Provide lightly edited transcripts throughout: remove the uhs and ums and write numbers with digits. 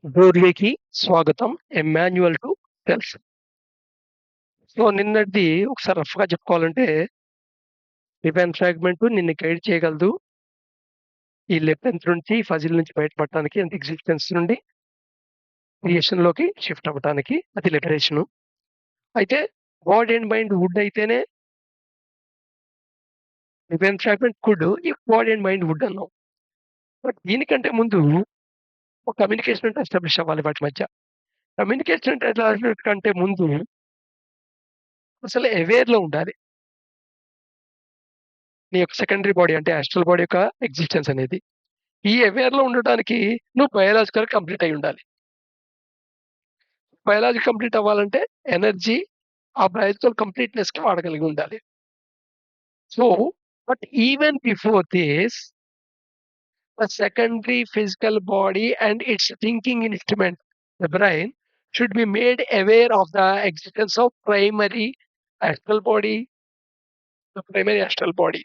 డోర్‌వేకి స్వాగతం. A manual to self. So, నిన్నటిది ఒకసారి రఫ్‌గా చెప్పుకోవాలంటే, డివైన్ ఫ్రాగ్మెంట్ నిన్ను గైడ్ చేయగలదు. ఈ లెబిరింత్ నుంచి, ఫజిల్ నుంచి బయటపడటానికి అంటే ఎగ్జిస్టెన్స్ నుండి క్రియేషన్‌లోకి షిఫ్ట్ అవ్వటానికి అది లిబరేషను. అయితే బాడీ అండ్ మైండ్ వుడ్ అయితేనే divine fragment could if body and mind would అన్నాం. బట్ దీనికంటే ముందు ఒక కమ్యూనికేషన్ అంటే ఎస్టాబ్లిష్ అవ్వాలి వాటి మధ్య. కమ్యూనికేషన్ అంటే ఎస్టాబ్లిష్ కంటే ముందు అసలు అవేర్‌లో ఉండాలి. నీ యొక్క సెకండరీ బాడీ అంటే యాస్ట్రల్ బాడీ యొక్క ఎగ్జిస్టెన్స్ అనేది. ఈ అవేర్‌లో ఉండటానికి నువ్వు బయోలాజికల్ కంప్లీట్ అయ్యుండాలి. బయాలజీ కంప్లీట్ అవ్వాలంటే ఎనర్జీ ఆ బయోలాజికల్ కంప్లీట్‌నెస్‌కి వాడగలిగి ఉండాలి. So, but even before this the secondary physical body and its thinking instrument, the brain, should be made aware of the existence of primary astral body, the primary astral body.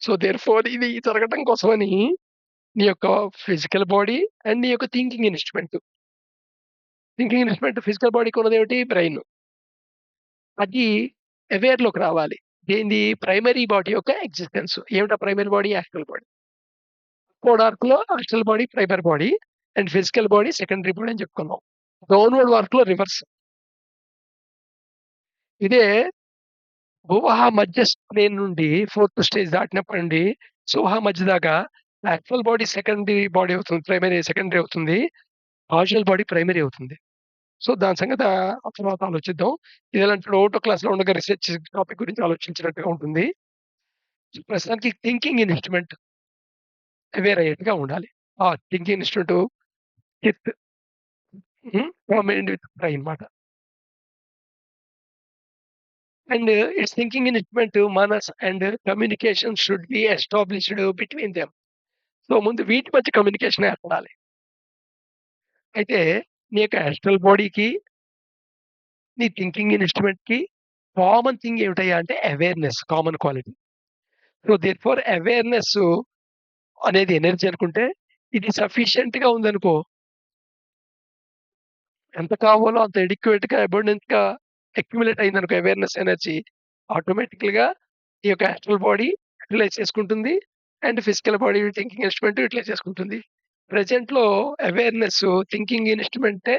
So, therefore ఇది జరగటం కోసమని నీ యొక్క physical body and నీ యొక్క thinking instrument. Thinking instrument physical బాడీకి ఉన్నదేమిటి? Brain. అది అవేర్‌లోకి రావాలి. ఏంది? ప్రైమరీ బాడీ యొక్క ఎగ్జిస్టెన్స్. ఏమిటా ప్రైమరీ బాడీ? Astral body. కోడార్క్‌లో astral body primary body and physical body secondary body అని చెప్పుకున్నాం. డౌన్‌వర్డ్ వర్క్‌లో రివర్స్. ఇదే భువః మధ్య ప్లేన్ నుండి ఫోర్త్ స్టేజ్ దాటినప్పటి నుండి సువహ మధ్య దాకా యాక్చువల్ బాడీ సెకండరీ బాడీ అవుతుంది. ప్రైమరీ సెకండరీ అవుతుంది. కాజువల్ బాడీ ప్రైమరీ అవుతుంది. సో, దాని సంగతి ఆ తర్వాత ఆలోచిద్దాం. ఇదేలాంటి ఒకటో క్లాస్‌లో ఉండగా రిసర్చ్ టాపిక్ గురించి ఆలోచించినట్టుగా ఉంటుంది. ప్రస్తుతానికి థింకింగ్ ఇన్‌స్ట్రుమెంట్ అవేర్ అయ్యేట్టుగా ఉండాలి. ఆ thinking instrument with combined with brain మాట. అండ్ ఇట్స్ థింకింగ్ ఇన్‌స్ట్రుమెంట్ మనస్ and communication should be established between them. So, ముందు వీటి మధ్య కమ్యూనికేషన్ ఏర్పడాలి. అయితే నీ యొక్క యాస్ట్రల్ బాడీకి, నీ థింకింగ్ ఇన్‌స్ట్రుమెంట్‌కి కామన్ థింగ్ ఏమిటయ్యా అంటే awareness common quality. So, therefore awareness అనేది ఎనర్జీ అనుకుంటే, ఇది సఫిషియెంట్‌గా ఉందనుకో, ఎంత కావాలో అంత అడిక్వేట్‌గా, అబండెంట్‌గా అక్యుములేట్ అయిందనుకో అవేర్‌నెస్ ఎనర్జీ, ఆటోమేటికల్‌గా ఈ యొక్క యాస్ట్రల్ బాడీ యుటిలైజ్ చేసుకుంటుంది. And physical body thinking instrument utilize చేసుకుంటుంది. ప్రెజెంట్‌లో అవేర్‌నెస్సు థింకింగ్ ఇన్‌స్ట్రుమెంటే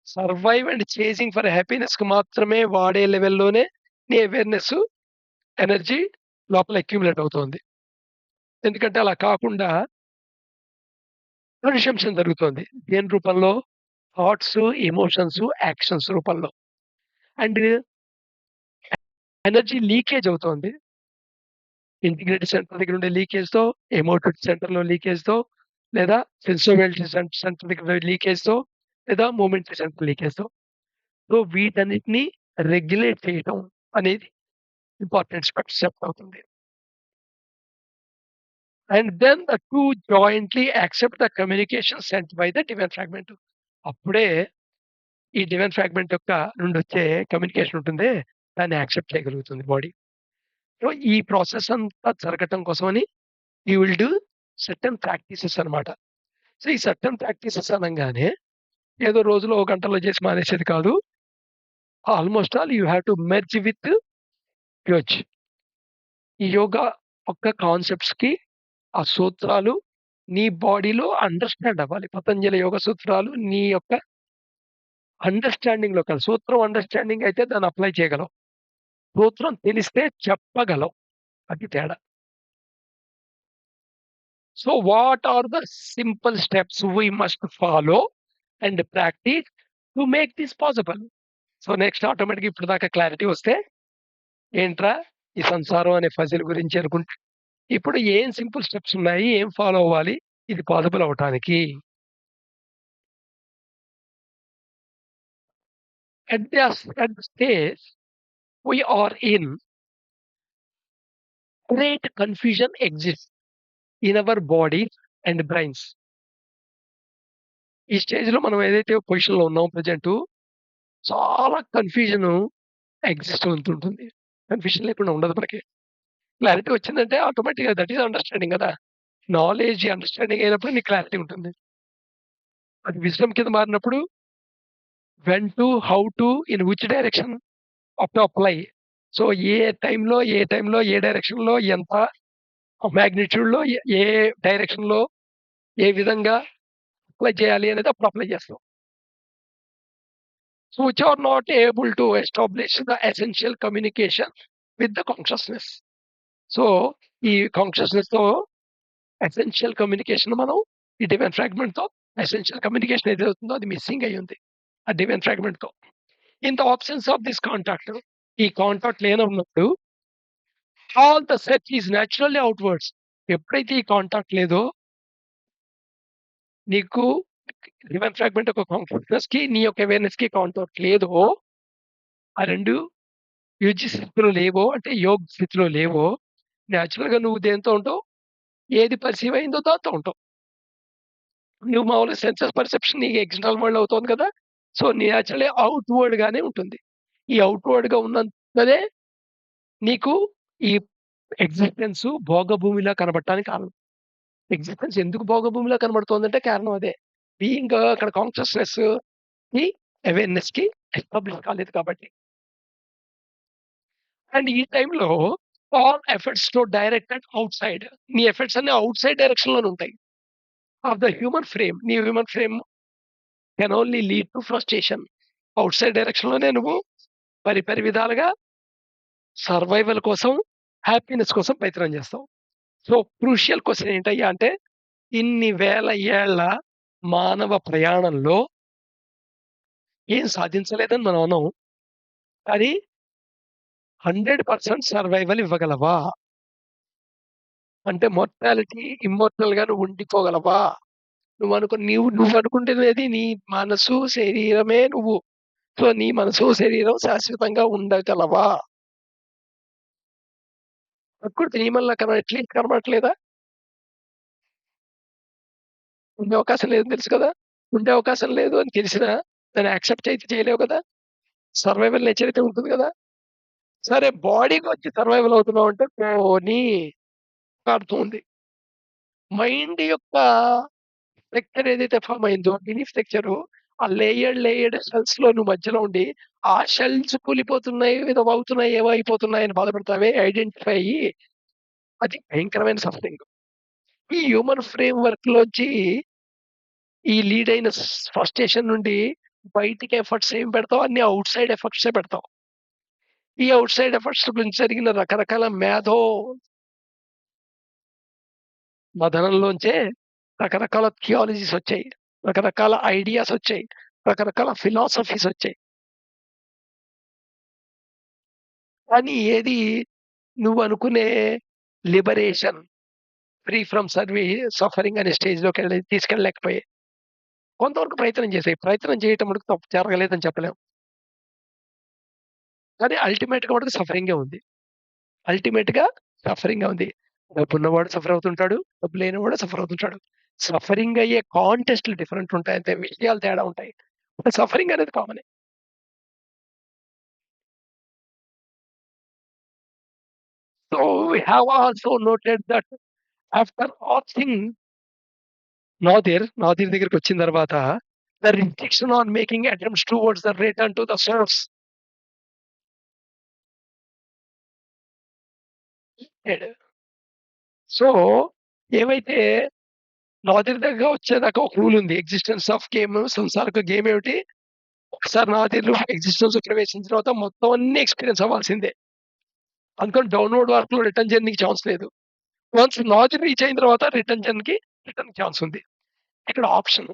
సర్వైవ్ అండ్ చేసింగ్ ఫర్ హ్యాపీనెస్‌కి మాత్రమే వాడే లెవెల్‌లోనే నీ అవేర్‌నెస్సు, ఎనర్జీ లోపల అక్యుములేట్ అవుతోంది. ఎందుకంటే అలా కాకుండా కన్‌జంప్షన్ జరుగుతోంది. దేని రూపంలో? థాట్స్, ఎమోషన్స్, యాక్షన్స్ రూపంలో. అండ్ ఎనర్జీ లీకేజ్ అవుతోంది. ఇంటిగ్రేటెడ్ సెంటర్ దగ్గర ఉండే లీకేజ్‌తో, ఎమోటివ్ సెంటర్‌లో లీకేజ్‌తో, లేదా సెన్సోరియల్ సెంటర్ దగ్గర లీకేజ్‌తో, లేదా మొమెంటరీ సెంటర్ లీకేజ్‌తో. సో, వీటన్నిటిని రెగ్యులేట్ చేయటం అనేది ఇంపార్టెంట్ స్టెప్ అవుతుంది. And then the two jointly accept the communication sent by the divine fragment. అప్పుడే ఈ డివైన్ ఫ్రాగ్మెంట్ యొక్క నుండొచ్చే కమ్యూనికేషన్ ఉంటుందే, దాన్ని యాక్సెప్ట్ చేయగలుగుతుంది బాడీ. సో, ఈ ప్రాసెస్ అంతా జరగటం కోసమని you will do certain practices అన్నమాట. సో, ఈ సర్టెన్ ప్రాక్టీసెస్ అనంగానే ఏదో రోజులో ఓ గంటలో చేసి మానేసేది కాదు. Almost all you have to merge with యోజ్. ఈ యోగా యొక్క కాన్సెప్ట్స్‌కి ఆ సూత్రాలు నీ బాడీలో అండర్‌స్టాండ్ అవ్వాలి. పతంజలి యోగ సూత్రాలు నీ యొక్క అండర్‌స్టాండింగ్‌లో కాదు. సూత్రం అండర్‌స్టాండింగ్ అయితే దాన్ని అప్లై చేయగలవు. సూత్రం తెలిస్తే చెప్పగలవు. అది తేడా. So, what are the simple steps we must follow and practice to make this possible? So, next ఆటోమేటిక్‌గా ఇప్పటిదాకా క్లారిటీ వస్తే, ఏంట్రా ఈ సంసారం అనే పజిల్ గురించి అనుకుంటే, ఇప్పుడు ఏం సింపుల్ స్టెప్స్ ఉన్నాయి? ఏం ఫాలో అవ్వాలి? ఇది పాసిబుల్ అవ్వటానికి? at the stage we are in, great confusion exists in our bodies and brains. ఈ స్టేజ్‌లో మనం ఏదైతే పొజిషన్‌లో ఉన్నామో ప్రెజెంటు, చాలా కన్‌ఫ్యూజను ఎగ్జిస్ట్ అవుతుంటుంది. కన్‌ఫ్యూజన్ లేకుండా ఉండదు మనకి. క్లారిటీ వచ్చిందంటే ఆటోమేటిక్‌గా దట్ ఈస్ అండర్‌స్టాండింగ్ గదా! నాలెడ్జ్, అండర్‌స్టాండింగ్ అయినప్పుడు నీకు క్లారిటీ ఉంటుంది. అది విజ్డమ్ కింద మారినప్పుడు when to, how to, in which direction to apply. So, ఏ టైంలో, ఏ డైరెక్షన్‌లో ఎంత మాగ్నిట్యూడ్‌లో ఏ డైరెక్షన్‌లో ఏ విధంగా అప్లై చేయాలి అనేది అప్పుడు అప్లై చేస్తాం. So, which are not able to establish the essential communication with the consciousness. So, ఈ కాన్షియస్‌నెస్‌తో ఎసెన్షియల్ కమ్యూనికేషన్ మనం ఈ డివైన్ ఫ్రాగ్మెంట్‌తో ఎసెన్షియల్ కమ్యూనికేషన్ ఏదైతుందో అది మిస్సింగ్ అయ్యుంది. ఆ డివైన్ ఫ్రాగ్మెంట్‌తో. In the absence of this contact, ఈ కాంటాక్ట్ లేనప్పుడు all the search is naturally outwards. ఎప్పుడైతే ఈ కాంటాక్ట్ లేదో నీకు డివైన్ ఫ్రాగ్మెంట్ యొక్క కాన్షియస్‌నెస్‌కి, నీ యొక్క అవేర్‌నెస్‌కి కాంటాక్ట్ లేదో, ఆ 2 యుజ స్థితిలో లేవో, అంటే యోగ స్థితిలో లేవో, నేచురల్‌గా నువ్వు దేనితో ఉంటావు? ఏది పర్సీవ్ అయిందో దాంతో ఉంటావు. నువ్వు మామూలుగా సెన్సెస్ పర్సెప్షన్ నీకు ఎక్స్టర్నల్ వరల్డ్ అవుతోంది కదా! సో, నేచురల్లీ అవుట్‌వర్డ్ గానే ఉంటుంది. ఈ అవుట్‌వర్డ్‌గా ఉన్నదే నీకు ఈ ఎగ్జిస్టెన్సు భోగభూమిలా కనపడటానికి కారణం. ఎగ్జిస్టెన్స్ ఎందుకు భోగభూమిలా కనబడుతోందంటే కారణం అదే. బీయింగ్ అక్కడ కాన్షియస్‌నెస్‌కి, అవేర్‌నెస్‌కి ఎస్టాబ్లిష్ కాలేదు కాబట్టి. అండ్ ఈ టైంలో all efforts to directed outside. నీ ఎఫర్ట్స్ అన్ని ఔట్‌సైడ్ డైరెక్షన్‌లోనే ఉంటాయి. Of the human frame. నీ human frame can only lead to frustration. Outside డైరెక్షన్‌లోనే నువ్వు పరిపరి విధాలుగా సర్వైవల్ కోసం, హ్యాపీనెస్ కోసం ప్రయత్నం చేస్తావు. సో, క్రూషియల్ క్వెషన్ ఏంటయ్యా అంటే, ఇన్ని వేల ఏళ్ల మానవ ప్రయాణంలో ఏం సాధించలేదని మనం అనం. కానీ 100% సర్వైవల్ ఇవ్వగలవా? అంటే మార్టాలిటీ, ఇమ్మోర్టల్‌గా నువ్వు ఉండిపోగలవా? నువ్వనుకుంటున్నది నీ మనసు, శరీరమే నువ్వు. సో, నీ మనసు, శరీరం శాశ్వతంగా ఉండగలవా? ప్రకృతి నియమంలా ఎట్లీస్ట్ కనబడట్లేదా? ఉండే అవకాశం లేదని తెలుసు కదా! ఉండే అవకాశం లేదు అని తెలిసినా దాన్ని యాక్సెప్ట్ అయితే చేయలేవు కదా! సర్వైవల్ నేచర్ అయితే ఉంటుంది కదా! సరే బాడీకొచ్చి సర్వైవల్ అవుతున్నావంటే పోనీ అర్థం ఉంది. మైండ్ యొక్క స్ట్రక్చర్ ఏదైతే ఫార్మ్ అయిందో బిలీఫ్ స్ట్రక్చరు ఆ లేయర్డ్ షెల్స్‌లో నువ్వు మధ్యలో ఉండి, ఆ షెల్స్ కూలిపోతున్నాయి, ఏదో అవుతున్నాయి, ఏవో అయిపోతున్నాయని బాధపడతావే ఐడెంటిఫై అయ్యి, అది భయంకరమైన సఫరింగ్. ఈ హ్యూమన్ ఫ్రేమ్ వర్క్‌లోంచి ఈ లీడ్ అయిన ఫ్రస్ట్రేషన్ నుండి బయటికి ఎఫర్ట్స్ ఏం పెడతావు? అన్ని ఔట్ సైడ్ ఎఫర్ట్సే పెడతావు. ఈ ఔట్ సైడ్ ఎఫర్ట్స్ గురించి జరిగిన రకరకాల మథనంలోంచే రకరకాల థియాలజీస్ వచ్చాయి. రకరకాల ఐడియాస్ వచ్చాయి. రకరకాల ఫిలాసఫీస్ వచ్చాయి. కానీ ఏది నువ్వనుకునే లిబరేషన్, ఫ్రీ ఫ్రమ్ సఫరింగ్ అనే స్టేజ్‌లోకెళ్ళి తీసుకెళ్ళలేకపోయాయి. కొంతవరకు ప్రయత్నం చేసాయి. ప్రయత్నం చేయటం మటుకు జరగలేదని చెప్పలేం. కానీ అల్టిమేట్‌గా మటుకు సఫరింగే ఉంది. అల్టిమేట్‌గా సఫరింగే ఉంది. డబ్బున్నవాడు సఫర్ అవుతుంటాడు. డబ్బు లేనివాడు సఫర్ అవుతుంటాడు. సఫరింగ్ అయ్యే కాంటెస్ట్‌లు డిఫరెంట్ ఉంటాయి అంతే. విషయాలు తేడా ఉంటాయి. సఫరింగ్ అనేది కామనే. So we have also noted that after asking Nadir దగ్గరికొచ్చిన తర్వాత the restriction on making attempts towards the return to the source. So, ఏవైతే నాదిర్ దగ్గర వచ్చేదాకా ఒక రూల్ ఉంది. ఎగ్జిస్టెన్స్ ఆఫ్ గేమ్, సంసారిక గేమ్ ఏమిటి? ఒకసారి నాదిర్‌లో ఎగ్జిస్టెన్స్‌లో ప్రవేశించిన తర్వాత మొత్తం అన్నీ ఎక్స్‌పీరియన్స్ అవ్వాల్సిందే. అందుకని డౌన్‌వర్డ్ వర్క్‌లో రిటర్న్ జర్నీకి ఛాన్స్ లేదు. వన్స్ నాదిర్ రీచ్ అయిన తర్వాత రిటర్న్ ఛాన్స్ ఉంది. ఇక్కడ ఆప్షన్.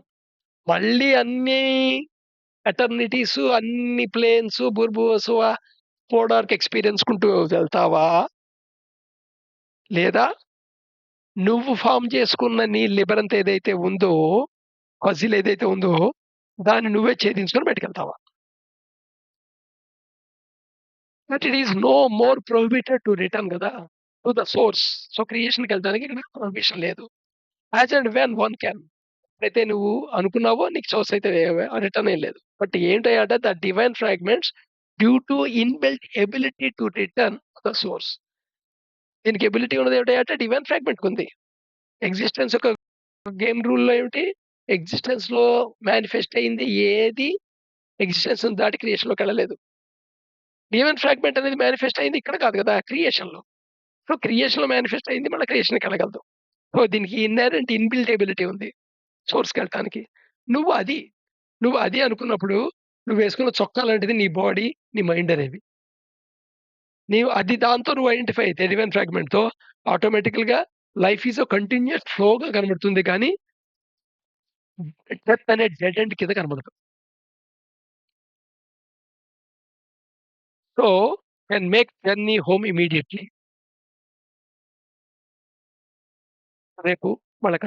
మళ్ళీ అన్నీ ఎటర్నిటీసు, అన్ని ప్లేన్స్, బుర్బువసువ, పోడార్క్ ఎక్స్‌పీరియన్స్‌కుంటూ వెళ్తావా? లేదా నువ్వు ఫార్మ్ చేసుకున్న నీ లిబరంత్ ఏదైతే ఉందో, పజిల్ ఏదైతే ఉందో, దాన్ని నువ్వే ఛేదించుకొని బయటికెళ్తావా? But it is no more prohibited to return గదా! To the source. సో, క్రియేషన్‌కెళ్ళడానికి ఇక్కడ పర్మిషన్ లేదు. As and when one can. ఎప్పుడైతే నువ్వు అనుకున్నావో నీకు సోర్స్ అయితే రిటర్న్ ఏం లేదు. బట్ ఏంటయ్యా అంటే the divine fragments due to inbuilt ability to return the source. దీనికి ఎబిలిటీ ఉన్నది ఏమిటి అంటే డివైన్ ఫ్రాగ్మెంట్‌కుంది. ఎగ్జిస్టెన్స్ యొక్క గేమ్ రూల్‌లో ఏమిటి? ఎగ్జిస్టెన్స్‌లో మేనిఫెస్ట్ అయింది ఏది ఎగ్జిస్టెన్స్‌ని దాటి క్రియేషన్‌లోకెళ్ళలేదు. ఈవెన్ ఫ్రాగ్మెంట్ అనేది మేనిఫెస్ట్ అయింది ఇక్కడ కాదు కదా! క్రియేషన్‌లో. సో, క్రియేషన్‌లో మేనిఫెస్ట్ అయింది మళ్ళా క్రియేషన్‌కెళ్ళగలదు. సో, దీనికి ఇన్‌హెరెంట్ ఇన్‌బిల్ట్ ఎబిలిటీ ఉంది సోర్స్‌కెళ్ళటానికి. నువ్వు అది. నువ్వు అది అనుకున్నప్పుడు నువ్వేసుకున్న చొక్కా లాంటిది నీ బాడీ, నీ మైండ్ అనేవి. నీవు అది దాంతో నువ్వు ఐడెంటిఫై అయితే డివైన్ ఫ్రాగ్మెంట్‌తో ఆటోమేటికల్‌గా లైఫ్ ఈస్ ఎ కంటిన్యూయస్ ఫ్లోగా కనబడుతుంది కానీ డెత్ అనే డెడ్ ఎండ్ కింద కనబడదు. So, can make journey home ఇమ్మీడియేట్‌లీ. రేపు మళ్ళా